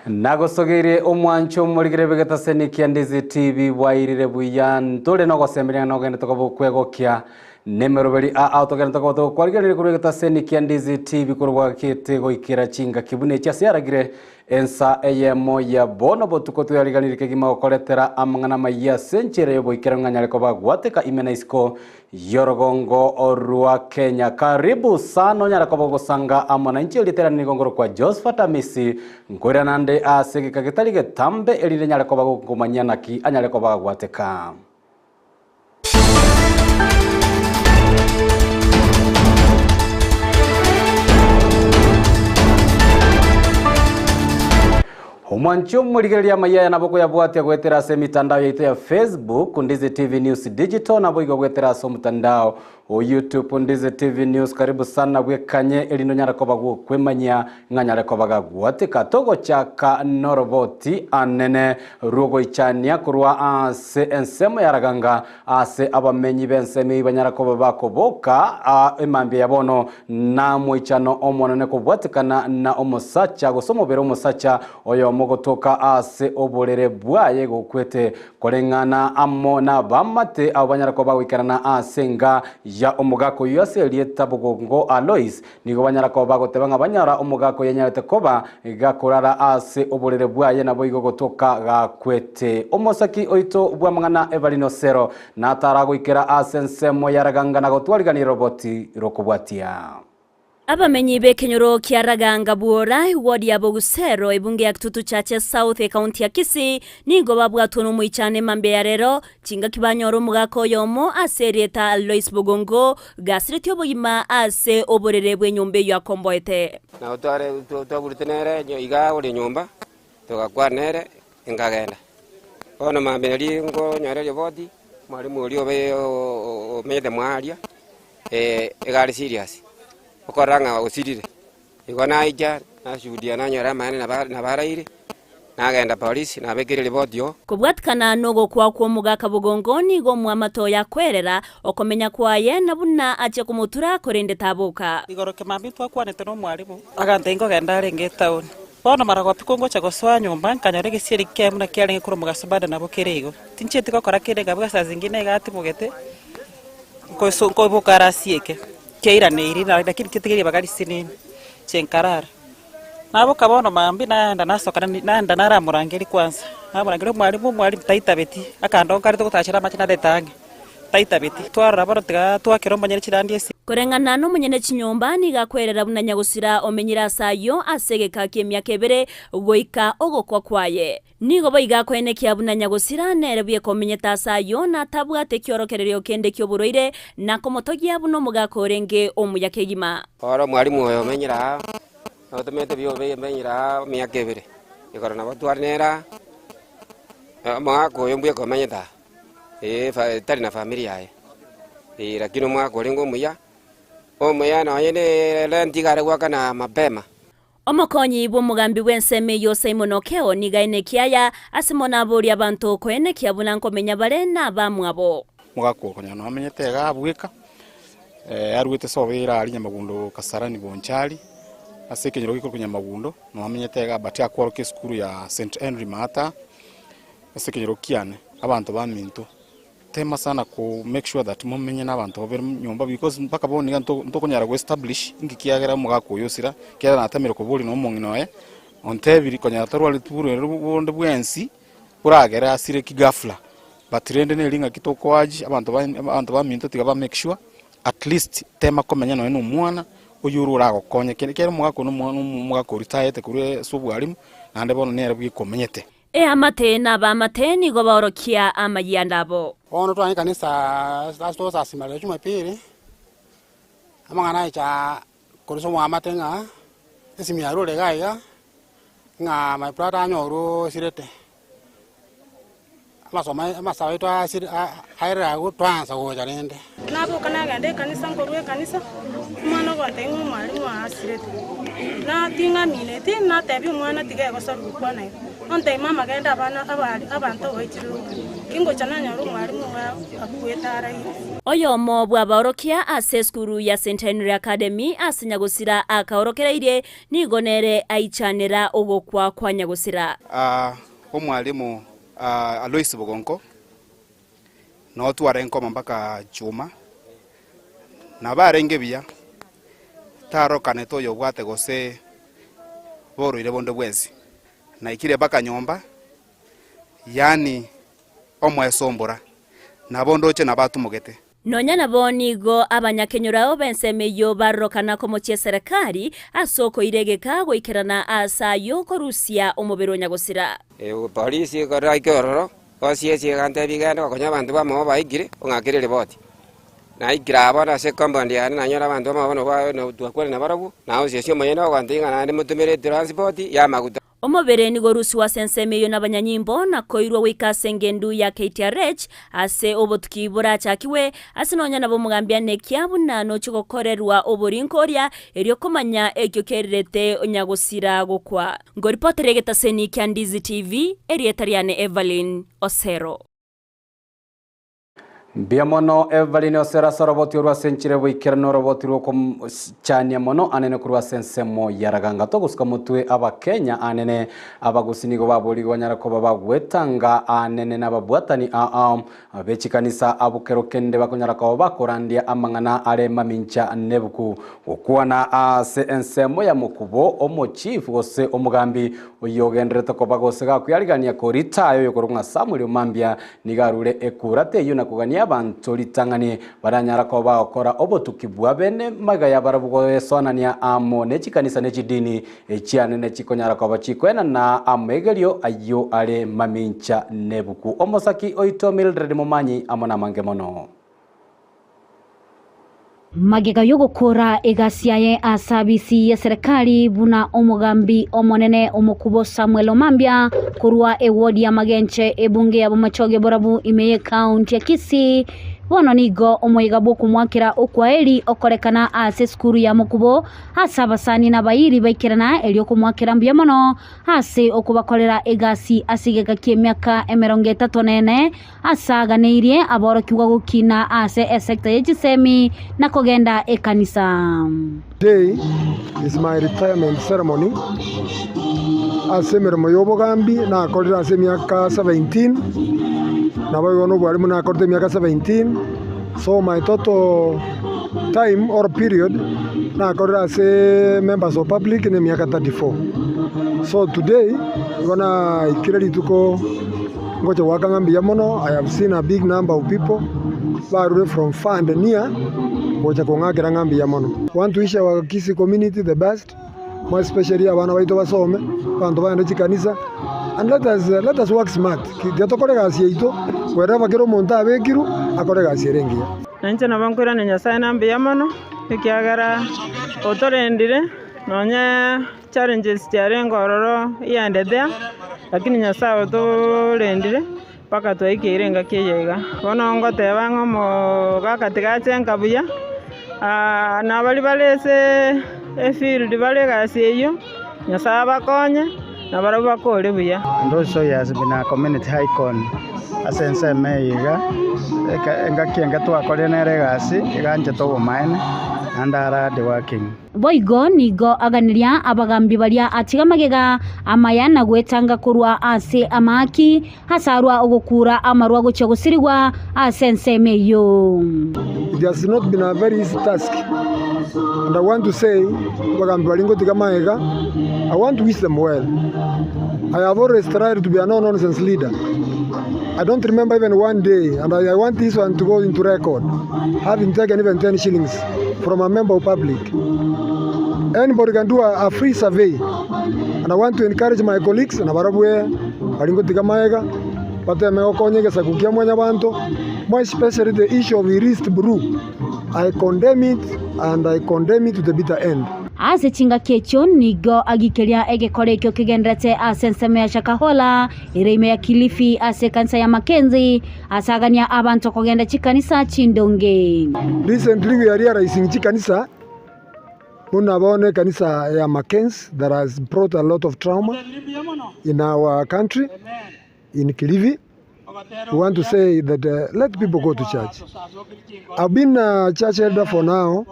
Nagosogere omwancho murigire begetaseni kia Ndizi TV wairire buyan tole no gosemberia no gende tokobo kwegokia nemeroberi a autogende tokobo kwarigire kubegetaseni kia Ndizi TV kurwa kite goikira chinga kibune cha siaragire Ensa Eyemo ya bono botuko tuyariganire kegima gokoretera amangana maya senchere yo boikira nganyale ko bagwateka imena isko Yorogongo orua Kenya. Karibu sana nyara kwa gosanga amananchi elitera nigongoro kwa Josephat Amisi ngwera nande asege kagitalige tambe elile nyara kwa gomanyana ki anyale kwa bagwateka. Omwancho murigeria Amayia naboko yabwatia gwetera se mitandao yaito ya Facebook Ndizi TV News Digital nabo igogwetera so mutandao o YouTube Ndizi TV News. Karibu sana bwekanye elino nyara ko bagwo kwemanya nganyare ko bagagwateka togo chaka noroboti anene rugo ichania kurwa ase ensemo yaraganga ase abamenyi bensemi banyara ko bakoboka emambe yabono na mwichano omonone ko bwatekana na omusacha gosomobero omusacha oyo mogotoka ase oborere bwaye gokwete korengana amona bamate abanyara ko bawikarana asenga ya omugako yose lieta bugongo Alois nigo banyara ko bagotebanga banyara omugako yenyarete koba gakorara ase oborere bwaye nabo igogotoka gakwete omosaki oito bwamangana Evalino Sero na taragwikira ase nsemo yaraganga na gotwariganira roboti rokubwatia. Abamenyi bekenyoro kiaraganga buora wodi ya Bogusero ibunge ya Kitutu Chache South County ya Kisii nigo babwatwa n'umuicane mambe ya rero chinga kibanyoro mugako yomo aserieta Alois Bogongo gasiriti obuyima ase oborere bw'enyombe ya komboete na utware tuburitenere iga uri nyumba tugakwanere ingagenda ono mambe ri ngo nyarere bodi mwalimu uri obe mede mwaria egari serious okoranga osirire igona ija na shuhudia na nyara mane na baraire nagenda police na bekire ribodio kubwatkana nogo kwa mugaka bugongoni go mwamato ya kwerera okomenya kwaye nabuna aje kumutura korende tabuka igoroke mambitwa kwanete no mwarimu agantengo genda renge town bono maragwa pikongo cha goswa nyumba nkanyore gisiri kemuna kyarenge kuro mugasubada nabo kerego tinchete gakora kire gabwa saa zingine gati mugete ko bukara sieke keira neiri na lakini kitigiri bagari sinini chenkarara nabo kabono mambi naenda nasoka naenda nara murangeri kwanza amurangeri mwalimu taita beti akando kari to kutachira machina detange taita beti twara baro tiga twakiromba nyeri chirandie si korengana no munyene chinyomba ni gakwerera bunanya gusira omenyira sayo asegeka kemya kebere goika ogokwa kwaye nigo boiga kwene kya bunanya gusira nerebye komenyeta sayo na tabwate kyorokereryo kende kyoburoire na komotogia buno mugakorenge omuyakegima oro mwalimu oyo menyira otomete byo menyira myakebere ikora na batwarnera mwako yombuye komenyeta tari na familia ye lakini mwako lengo muya omuya na yene lentigare wakana mapema omokonyi bw'omugambi w'enseme yose imonokeo nigaine kiaya asimona abori abantu kwene kiabuna nkomenya bare na bamwabo mugako konya no amenyete gabwika arwete sobera ari nyamagundo kasarani bonchali asekenyero gikuru nyamagundo no amenyete gabati akworoke skuru ya St Henry Mata asekenyero kiane abantu baminto tema sana ku make sure that mumenye n'abantu bobera nyomba because mpaka boni ntokonyara go establish ingikiagera mugako yosira kera natamira ko boli no monginoye ontebiri konyara tarwali tuburu bonde bwensi buragera asire kigafla batrende ne linga kitoko aji abantu baminto tigaba make sure at least tema komenya no mwana oyuru rago konye kera mugako no mugako retire kure sobwalimu nande bono nere bwikomenyete amate na bamate nigo baorokia Amayia ndabo ono twani kanisa sto sasimale Jumapili amangana cha koriso mwamate nga esimiaro legaiga nga my brother anyoro sirete amasawa ito aira go twansa go jarende nabo kana gande kanisa ngorwe kanisa mwana gonte ngo mwalimu asirete na tinga minete na tebi mwana tige go saru kwana onte mama genda abana abantu oichiru kingo chananya ru mwalimu wa akuetara Eyemo bwaborokia ase skuru ya St. Henry Academy ase Nyagusira akaorokereire nigonere aichanira ogokwa kwa Nyagusira. Omwalimu Alois Bogonko no twarenko mpaka chuma na barenge bia taro kaneto yobwate gose boro ile bondo bwezi na ikire baka nyomba yani omwesombora na bondo che na batumugete Nonya nabo nigo abanyakenyurao bensemeyo barokana ko mochie serikali asoko iregeka goikerana asayo korusia omubero Nyagusira. Polisi kora ikororo osie kante biganda konya bantu bamo baigire ongakire report na igraba na se compound ya na nyora bantu bamo ba no twakore na barabu na osie moyena kwantinga na ndi mutumire transport ya maguta omubere ni gorusi wa sensemeyo n'abanyanyimbo na koirwa wikasengendu ya KTRH ase obotukibura chakiwe asinonya nabo mugambya nekiabu nano chikokorerwa oborinkoria eryo komanya ekyo kerete Nyagusira gokwa ngoripotere getaseni kya Ndizi TV erietariane Evelyn Osero. Biamono Evelyn Osera soroboti urwa senchire bwikirano roboti rwo chania mono anene kurwa sensemo yaraganga to gusuka mutwe abakenya anene abagusinigo baburi gwanyarako babagwetanga anene nababwatani bechikanisa abukerokende bakonyarako bakorandia amangana ale mamincha nebuku okwana ase ensemo ya mukubo omo chief gose omugambi oyogendrete ko bagosega kuyarigania ko ritayo yokorunga Samuel Mambia nigarure ekurate yuna kugania abantu litangani baranyara ko bakora obotukibwa bene magaya barabugo sonania amo nechikanisa nechidini echiane nechikonyara ko bachikwena na amegelio ayo ale mamincha nebuku omosaki oito Mildred Momanyi amona mange mono Magega yogokora egasiaye asabisi ya serikali buna omugambi omonene omukubo Samuel Mambia kurwa ewodi ya magenche ebunge ya Bomachoge Borabu Imeye County ya Kisii bono nigo omoyigabu kumwakira okwaeli okorekana ase skuru ya mukubo hasabasani na bayiri baikirana elyo kumwakira mbya mono ase okubakolera egasi asigeka kyemyaka 34 asaganeirie aborokiwa gukina ase sector yechisemi na kogenda ekanisa. Today is my retirement ceremony. Ase mirimo yobogambi na akorera ase myaka 17 na bayono bwari muna akorera myaka 17. So my total time or period na akorera ase members of public ni myaka 34. So today gonna ikireri tuko ngoje wakangambi yamono. I have seen a big number of people barure from far and near ngoje kongagira ngambi yamono. Want to wish our Kisii community the best, more especially abana baito basome bantu baende chikanisa, and let us work smart. Kitokore gasi yeito wherever kero monta abekiru akore gasi erengia nanche nabankura ne Nyasaye nambi yamono ikiagara otorendire nonya challenges cyarengororo yandedea lakini Nyasaye otorendire paka twaikeirenga kiyega bono ngoteba ngomo gakatigacenga buya na bali balese field bale gasi eyo Nyasaye bakonye na barabu bakore buya. And also he has been a community icon as Ensa meiga engakienga twakore nere gasi iganje to mine and are working. Boigo nigo aganiria abagambi baria atiga magega Amayia na gwetanga kurwa ase amaki hasarwa ogokura amarwa gochegosirigwa ase ensemeyo. It has not been a very easy task, and I want to say abagambi balingo tiga magega, I want to wish them well. I have always tried to be a no-nonsense leader. I don't remember even one day, and I want this one to go into record, having taken even 10 shillings from a member of public. Anybody can do a free survey, and I want to encourage my colleagues na barabwe balingo tigamaiga bate meokonyege sakukia mwanya bantu, more especially the issue of erased brew. I condemn it, and I condemn it to the bitter end. Ase chinga kecho nigo agikeria egekore kyo kigendrete ase nseme ya Shakahola ireime ya Kilifi ase kansa ya Makenzi asagania abantu kogenda chikanisa chindonge. Recently we are realizing chikanisa Munabone kanisa ya Mackenzie that has brought a lot of trauma in our country, in Kilifi. We want to say that let people go to church. I've been a church elder for now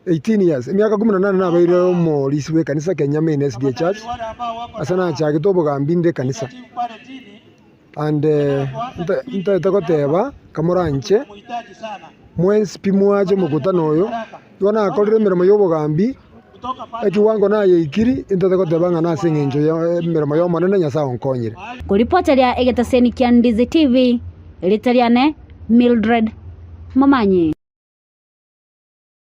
18 years. Miaka 18 na baire mo liswe kanisa Kenya main SDA church. Asana cha kitobo gambinde kanisa. And nta takoteba kamoranche mwensi pimuaje mukutano oyo yona akorire mirimo yobogambi ekiwango naye ikiri nta takoteba ngana sengenjo ya mirimo yo manene nyasa onkonyire. Kuripoteria egetaseni kia Ndizi TV litariane Mildred Momanyi.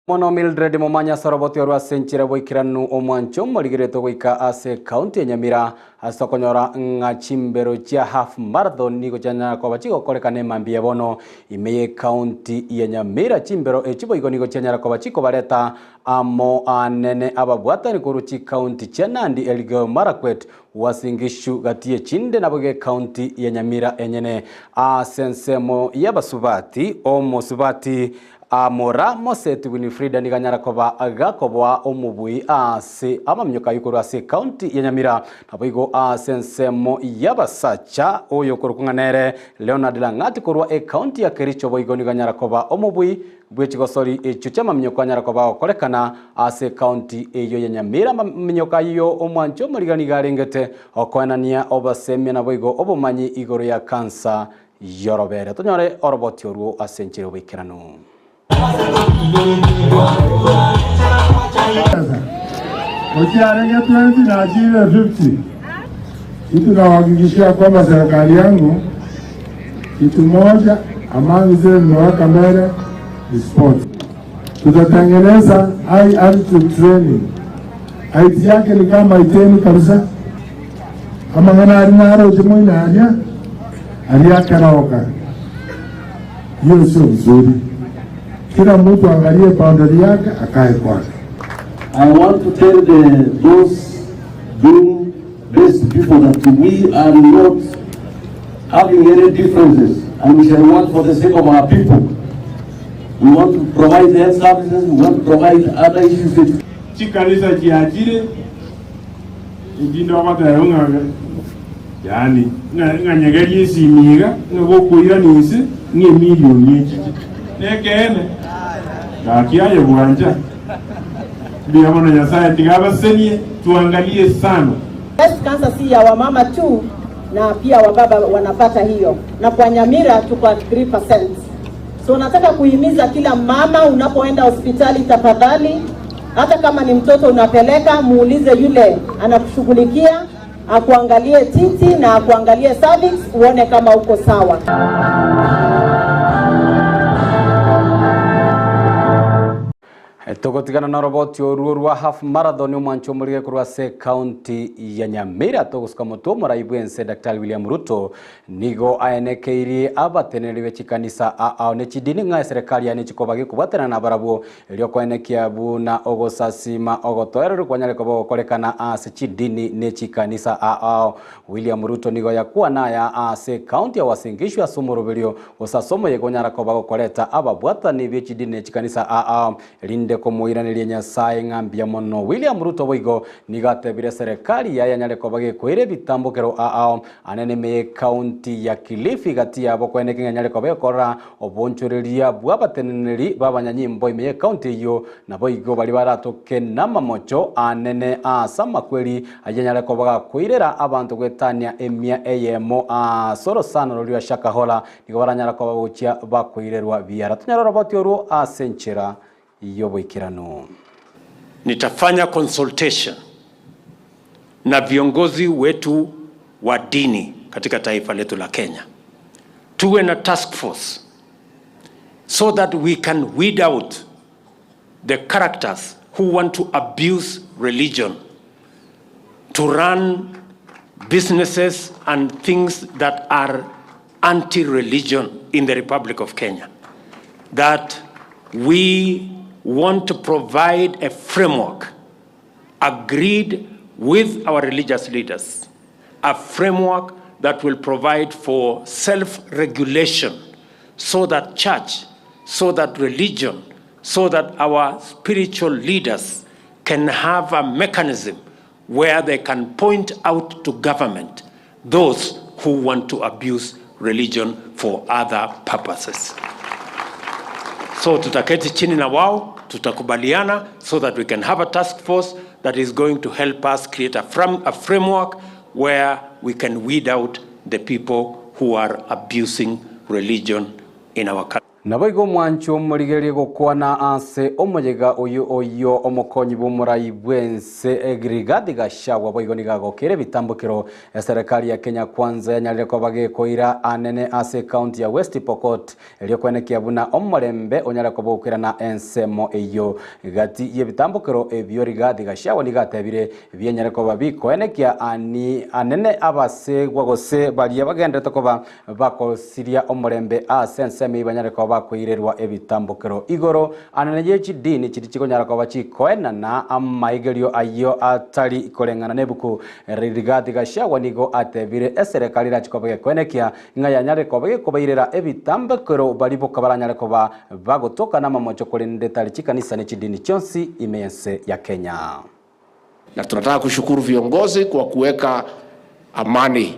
Mono Mildred Momanya soroboti orwa senchira boikiranu omwancho moligireto goika ase county ya Nyamira asokonyora ngachimbero chia half marathon nigo chanya kwa bachiko kolekane mambie bono imeye county ya Nyamira chimbero echibo igo nigo chanya kwa bachiko bareta amo anene ababwata ni kuruchi county cha Nandi Elgeyo Marakwet wasingishu gatie chinde naboge county ya Nyamira enyene asensemo yabasubati omo subati Amora Moseti Winifrida niganyara koba agakobwa omubui ase amamyoka yukuru ase county ya Nyamira naboigo asensemo yabasacha oyo kurukunganere Leonard Langati kurwa county ya Kericho boigo niganyara koba omubui bwechigosori echucha mamyoka nyara koba okolekana ase county eyo ya Nyamira mamyoka yo omwancho muligani garengete okwanania obasemya naboigo obomanyi igoro ya kansa yorobere tonyore oroboti oruo asenchire wikiranu. Ukiarenge 20 na achieve 50. Kitu nawahakikishia kwamba serikali yangu kitu moja amani zile nimeweka mbele ni sport. Tutatengeneza high altitude training. Height yake ni kama iteni kabisa. Kama ngana alinaro jumuina hanya aliyakaraoka. Hiyo sio mzuri. Kila mtu angalie boundary yake akae kwake. I want to tell those being best people that we are not having any differences and we shall work for the sake of our people. We want to provide health services, we want to provide other issues. Chikalisa chiajire ingindo wakataunga yani nganyegeri simiga ngokuira nisi ni milioni nekene ngakiaye buanja ndio maana Nyasaye tigabasenie tuangalie sana. Breast cancer si ya wamama tu na pia wababa wanapata hiyo, na kwa Nyamira tuko 3%. So nataka kuhimiza kila mama unapoenda hospitali tafadhali, hata kama ni mtoto unapeleka, muulize yule anakushughulikia akuangalie titi na akuangalie cervix uone kama uko sawa. Togotigana na roboti oruo half marathon omwancho murige kurwa se county ya Nyamira toguska moto muraibu Ensa Dr. William Ruto nigo aenekeiri abateneri bechikanisa aone chidini nga serikali ya nechikobage kubatana na barabo elio kwaenekia buna ogosasima ogotoerero kwanyale kobo kolekana ase chidini nechikanisa William Ruto nigo yakuwa naya ase county ya wasingishwa somoroberio osasomo yegonyara kobago koleta ababwatani bechidini nechikanisa linde komuiranirie Nyasaye ngambia mono William Ruto boigo nigatebire serikali ya nyale kobage kwire bitambukero anene me county ya Kilifi gati yabo kweneke nyale kobage kora obonchoreria bwabateneneri babanyanyimbo ime county yo na boigo bali baratoke namamocho anene sama kweli anyale kobaga kwirera abantu gwetania emia Eyemo soro sana roliwa shakahola nigo baranyala kobago chia bakwirerwa biara tunyara roboti oruo asenchera yoboikirano. Nitafanya consultation na viongozi wetu wa dini katika taifa letu la Kenya. Tuwe na task force so that we can weed out the characters who want to abuse religion, to run businesses and things that are anti-religion in the Republic of Kenya. That we want to provide a framework agreed with our religious leaders, a framework that will provide for self-regulation so that church, so that religion so that our spiritual leaders can have a mechanism where they can point out to government those who want to abuse religion for other purposes. So tutaketi chini na wao, tutakubaliana so that we can have a task force that is going to help us create a framework where we can weed out the people who are abusing religion in our country. Naboigo mwancho murigerie gukwana ase omuyega oyo omokonyi bumurai bwense Egrigathi Gachagua boigo nigagokere bitambukiro serikali ya Kenya Kwanza yanyarire ko bagekoira anene ase county ya West Pokot elio kwenekia buna omorembe onyara ko bokira na ensemo eyo gati ye bitambukiro ebyo Rigathi Gachagua nigatebire byenyare ko babiko enekia anene abase gwagose bali abagendete ko bakosiria omorembe ase ensemo ibanyare ko bakwirerwa ebitambukiro igoro anene y'ekidini kiri kigonyara ko bakikoena na amaigerio ayo atari ikorengana nebuku Rigathi Gachagua nigo atebire eserikali rakikobe kwenekia ngayanyare ko bagekobairera ebitambukiro bali bokabaranyare ko bagotoka na mamocho kolende tali kikanisa n'ekidini cyonsi imense ya Kenya. Na tunataka kushukuru viongozi kwa kuweka amani,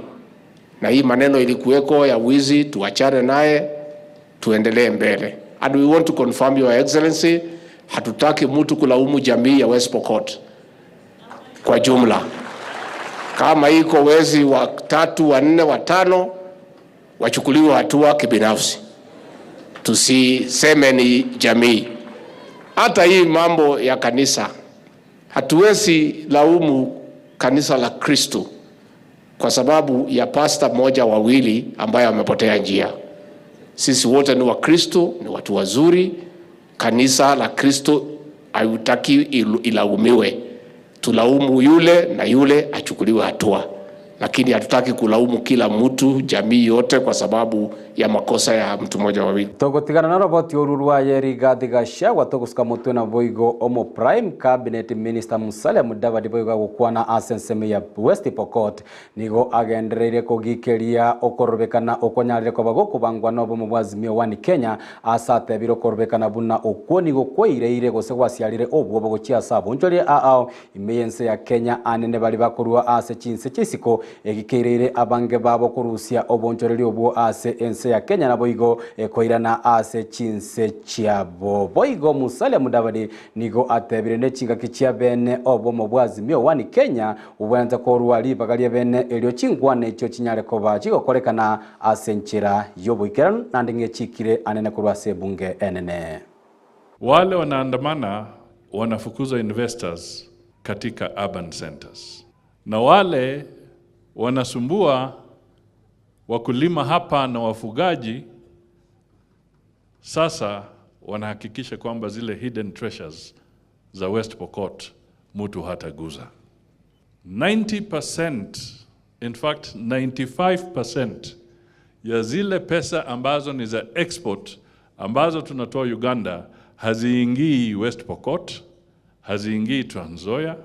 na hii maneno ilikuweko ya wizi tuachane naye tuendelee mbele. And we want to confirm your excellency, hatutaki mtu kulaumu jamii ya West Pokot kwa jumla. Kama iko wezi wa 3, wa 4, wa 5 wachukuliwe hatua kibinafsi, tusiseme ni jamii. Hata hii mambo ya kanisa, hatuwezi laumu kanisa la Kristo kwa sababu ya pasta moja wawili ambaye wamepotea njia. Sisi wote ni wa Kristo, ni watu wazuri. Kanisa la Kristo hayutaki ilaumiwe. Tulaumu yule na yule achukuliwe hatua. Lakini hatutaki kulaumu kila mtu, jamii yote kwa sababu ya makosa ya mtu mmoja wawili. Togotigana na roboti orurwa ya Rigathi Gachagua togusika mutwe na boigo omo prime cabinet minister Musalia Mudavadi boigo gukwana asenseme ya West Pokot nigo agendereire kugikeria okorobekana okonyarire ko bagokubangwa no bomo bwazimio wani Kenya asate biro korobekana buna okoni gokweire gose gwasiarire obwo bogokia sabo njorie ao imeyense ya Kenya anene bali bakorwa ase chinse chisiko egikeirire abange babo kurusia obonjoreri obwo ase ense ya Kenya na boigo koirana ase chinse chiabo boigo Musalia Mudavadi nigo atebire ne chinga kichia bene obo mobwazimio wani Kenya ubanza ko ruali bagalie bene elio chingwane icho chinyare ko bajigo korekana ase nchira yoboikeran nandinge chikire anene kurwa se bunge enene. Wale wanaandamana wanafukuza investors katika urban centers, na wale wanasumbua wakulima hapa na wafugaji sasa wanahakikisha kwamba zile hidden treasures za West Pokot mtu hataguza. 90%, in fact 95% ya zile pesa ambazo ni za export ambazo tunatoa Uganda haziingii West Pokot, haziingii Trans Nzoia,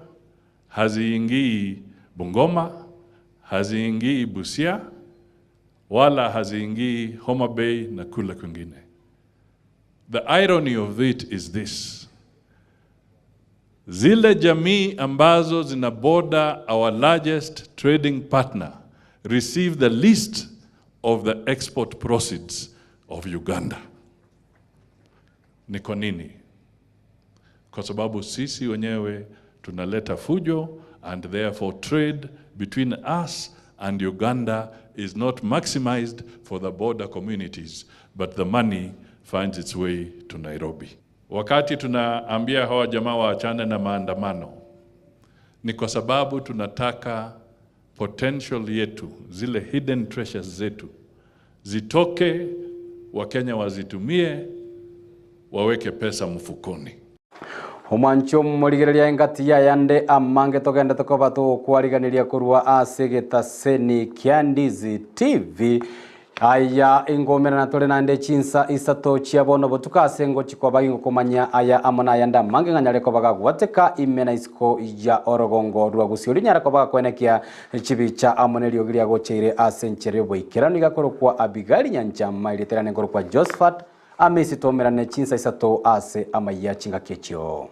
haziingii Bungoma, haziingii Busia, wala haziingii Homa Bay na kula kwingine. The irony of it is this: zile jamii ambazo zina border our largest trading partner receive the least of the export proceeds of Uganda. Ni kwa nini? Kwa sababu sisi wenyewe tunaleta fujo, and therefore trade between us and Uganda is not maximized for the border communities, but the money finds its way to Nairobi. Wakati tunaambia hawa jamaa waachane na maandamano, ni kwa sababu tunataka potential yetu, zile hidden treasures zetu, zitoke, Wakenya wazitumie, waweke pesa mfukoni. Omancho murigereria engati ya yande amange togenda tokoba to kwariganiria kurwa ase getaseni kya Ndizi TV aya ingomera na tole nande chinsa isato chiabono botukase ngo chikoba ingo komanya aya amona yanda mange nganyare ko baga gwateka imena isko ya orogongo rwa Gusii nyara ko baga kwenekia chibicha amonelio giria gocheire ase nchere boikera niga korokwa Abigail Nyanchama iliterane korokwa Josephat Amisi tomerane chinsa isato ase Amayia chinga kechio.